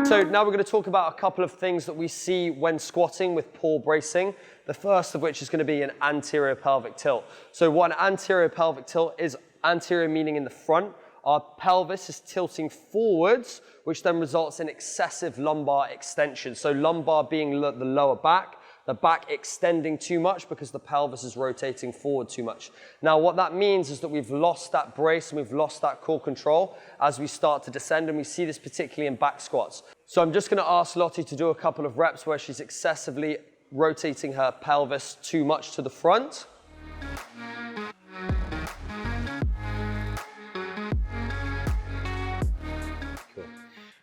So now we're going to talk about a couple of things that we see when squatting with poor bracing. The first of which is going to be an anterior pelvic tilt. So what an anterior pelvic tilt is, anterior meaning in the front, our pelvis is tilting forwards, which then results in excessive lumbar extension. So lumbar being the lower back, the back extending too much because the pelvis is rotating forward too much. Now what that means is that we've lost that brace and we've lost that core control as we start to descend, and we see this particularly in back squats. So I'm just going to ask Lottie to do a couple of reps where she's excessively rotating her pelvis too much to the front.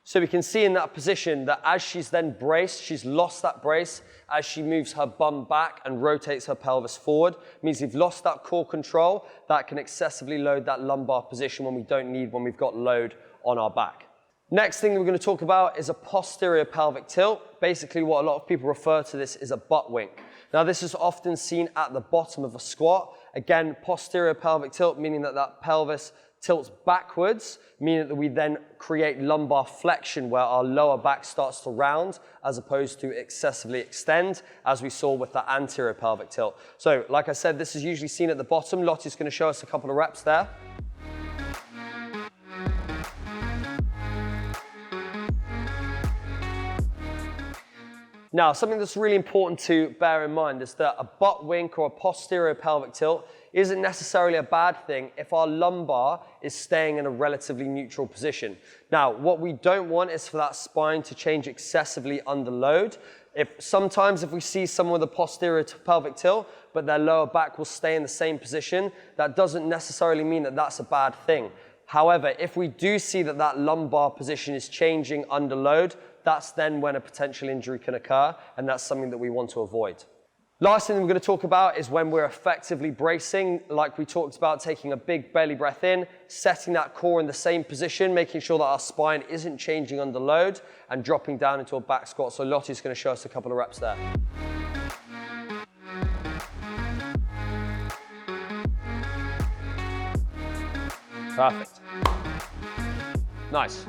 So we can see in that position that as she's then braced, she's lost that brace as she moves her bum back and rotates her pelvis forward. It means we've lost that core control that can excessively load that lumbar position when we don't need, when we've got load on our back. Next thing that we're going to talk about is a posterior pelvic tilt. Basically what a lot of people refer to this is a butt wink. Now this is often seen at the bottom of a squat. Again, posterior pelvic tilt, meaning that that pelvis tilts backwards, meaning that we then create lumbar flexion where our lower back starts to round as opposed to excessively extend, as we saw with the anterior pelvic tilt. So like I said, this is usually seen at the bottom. Lottie's going to show us a couple of reps there. Now, something that's really important to bear in mind is that a butt wink or a posterior pelvic tilt isn't necessarily a bad thing if our lumbar is staying in a relatively neutral position. Now, what we don't want is for that spine to change excessively under load. Sometimes if we see someone with a posterior pelvic tilt, but their lower back will stay in the same position, that doesn't necessarily mean that that's a bad thing. However, if we do see that that lumbar position is changing under load, that's then when a potential injury can occur, and that's something that we want to avoid. Last thing we're going to talk about is when we're effectively bracing, like we talked about, taking a big belly breath in, setting that core in the same position, making sure that our spine isn't changing under load, and dropping down into a back squat. So Lottie's going to show us a couple of reps there. Perfect. Nice.